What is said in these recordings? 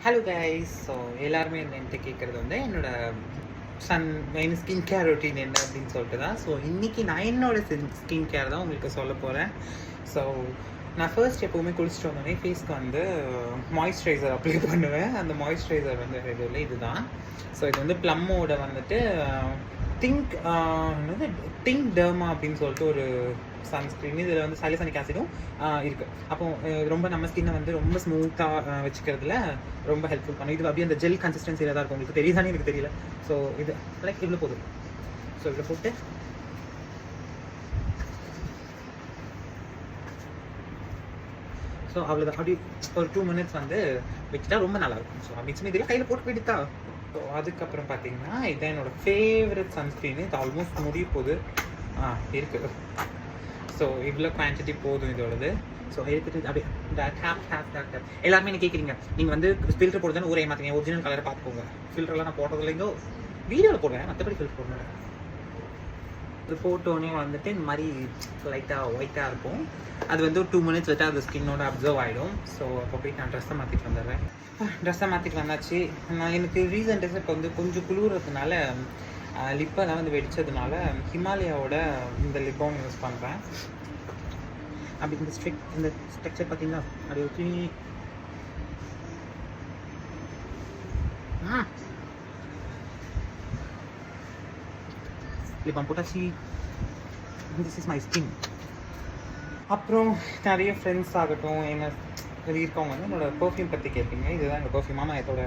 Hello guys. So எல்லாருமே என்கிட்ட கேட்குறது வந்து என்னோட ஸ்கின் கேர் ரொட்டீன் என்ன அப்படின்னு சொல்லிட்டு தான். ஸோ இன்றைக்கி நான் என்னோட ஸ்கின் கேர் தான் உங்களுக்கு சொல்ல போகிறேன். ஸோ நான் ஃபர்ஸ்ட் எப்போவுமே குளிச்சுட்டு வந்தோடனே ஃபேஸ்க்கு வந்து மாய்ஸ்சரைசர் அப்ளை பண்ணுவேன். அந்த மாய்ஸ்சரைசர் வந்து ரெகுலர் இதுதான். ஸோ இது வந்து ப்ளம்மோட வந்துட்டு திங்க் டெர்மா அப்படின்னு சொல்லிட்டு ஒரு சன்ஸ்க்ரீன். இதில் வந்து சாலிசிலிக் ஆசிடும் இருக்குது. அப்போ ரொம்ப நம்ம ஸ்கின்னை வந்து ரொம்ப ஸ்மூத்தாக வச்சுக்கிறதுல ரொம்ப ஹெல்ப்ஃபுல் பண்ணும். இது அப்படியே அந்த ஜெல் கன்சிஸ்டன்சியில் தான் இருக்கும். உங்களுக்கு தெரியுதானே எனக்கு தெரியல. ஸோ இது லைக் இவ்வளோ போதும். ஸோ இவ்வளோ போட்டு ஸோ அவ்வளோதான். அப்படி ஒரு 2 minutes வந்து வச்சுட்டா ரொம்ப நல்லாயிருக்கும். ஸோ மிக்ஸ் இதில் கையில் போட்டு போயிட்டு தான். ஸோ அதுக்கப்புறம் பார்த்தீங்கன்னா இதுதான் என்னோடய ஃபேவரட் சன்ஸ்க்ரீனு. இது ஆல்மோஸ்ட் முடிய போகுது இருக்குது. ஸோ இவ்வளோ குவான்டிட்டி போதும் இதோடது. ஸோ எடுத்துட்டு அப்படியே டேப் எல்லாருமே என்ன கேட்குறீங்க, நீங்கள் வந்து ஃபில்டர் போடுறதுன்னு ஊரே மாற்றிங்க, ஒரிஜினல் கலரை பார்த்துக்கோங்க. ஃபில்டர்லாம் நான் போடுறதுலேங்கோ வீடியோவில் போடுவேன், மற்றபடி ஃபில்டர் போடுவேன். இது போட்டோன்னே வந்துட்டு இந்த மாதிரி லைட்டாக ஒயிட்டாக இருக்கும். அது வந்து ஒரு 2 minutes வச்சா அது ஸ்கின்னோட அப்சர்வ் ஆகிடும். ஸோ அப்போ போய் நான் ட்ரெஸ்ஸை மாற்றிட்டு வந்துடுறேன். ட்ரெஸ்ஸை மாற்றிட்டு வந்தாச்சு. நான் எனக்கு ரீசன்ட் டேஸ் இப்போ வந்து கொஞ்சம் குளிர்றதுனால லிப்பெல்லாம் வந்து வெடித்ததுனால ஹிமாலயாவோட இந்த லிப் பாம் யூஸ் பண்ணுறேன். அப்படி இந்த ஸ்ட்ரக்சர் பார்த்தீங்கன்னா அப்படி ஒரு லிப் பாம் போட்டாச்சு. This is my skin. அப்புறம் நிறைய ஃப்ரெண்ட்ஸ் ஆகட்டும் என்ன இருக்கவங்க வந்து என்னோட பெர்ஃப்யூம் பற்றி கேட்பீங்க. இதுதான் என்னோட பெர்ஃப்யூம். ஆமாம், இதோட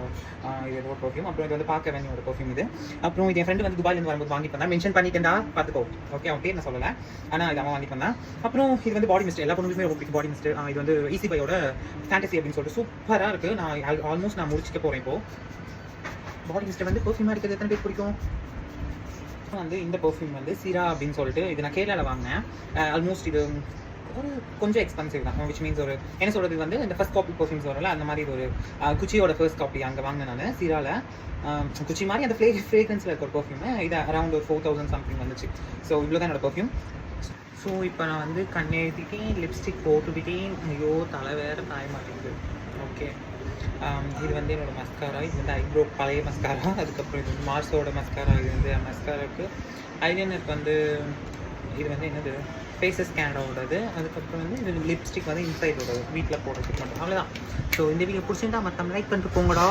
இதோட பெர்ஃப்யூம். அப்புறம் இது வந்து பார்க்க வேண்டியோட பெர்ஃப்யூம் இது. அப்புறம் இது என் ஃப்ரெண்டு வந்து துபாயிலேருந்து வரும்போது வாங்கி பண்ணா, மென்ஷன் பண்ணிட்டேன்டா பார்த்துக்கோ. ஓகே, அவன் பேர் நான் சொல்லலை, ஆனால் இது அவன் வாங்கி பண்ணான். அப்புறம் இது வந்து பாடி மிஸ்ட். எல்லா பொண்ணுக்குமே ரொம்ப பிடிக்கும் பாடி மிஸ்ட். இது வந்து ஈஸி பையோட ஃபேண்டசி அப்படின்னு சொல்லிட்டு சூப்பராக இருக்குது. நான் ஆல்மோஸ்ட் நான் முடிச்சுக்க போகிறேன் இப்போது. பாடி மிஸ்ட்டை வந்து பெர்ஃப்யூமாக இருக்கிறது எத்தனை பேர் பிடிக்கும்? வந்து இந்த பெர்ஃப்யூம் வந்து சீரா அப்படின்னு சொல்லிட்டு இது நான் கேரளாவில் வாங்கினேன். ஆல்மோஸ்ட் இது ஒரு கொஞ்சம் எக்ஸ்பென்சிவ் தான். விச் மீன்ஸ் ஒரு என்ன சொல்கிறது வந்து இந்த ஃபர்ஸ்ட் காப்பி பெர்ஃப்யூம்ஸ் வரல அந்த மாதிரி இது ஒரு குச்சியோட ஃபர்ஸ்ட் காப்பி அங்கே வாங்கினேன் நான் சீராவில். குச்சி மாதிரி அந்த ஃப்ரேக்ரன்ஸில் இருக்க ஒரு பெர்ஃப்யூமு. இது அரௌண்ட் ஒரு 4000 சம்திங் வந்துச்சு. ஸோ இவ்வளோ தான் என்னோட பெர்ஃப்யூம். ஸோ இப்போ நான் வந்து கண் எழுதிட்டேன், லிப்ஸ்டிக் போட்டுவிட்டேன். ஐயோ தலை வேறு காய மாட்டேங்குது. ஓகே, இது வந்து என்னோடய மஸ்காரா. இது வந்து ஐப்ரோ பழைய மஸ்காரா. அதுக்கப்புறம் இது வந்து மார்ஸோட மஸ்காரா. இது வந்து மஸ்காராவுக்கு ஐலைனர் வந்து இது வந்து என்னது ஃபேஸஸ் கேனடாவோடது. அதுக்கப்புறம் வந்து இது லிப்ஸ்டிக் வந்து இன்சைடோட வீட்டில் போடுறதுக்கு மட்டும். அவ்வளோதான். ஸோ இந்த வீடியோ பிடிச்சிருந்தா மற்ற லைக் பண்ணிட்டு போங்கடா.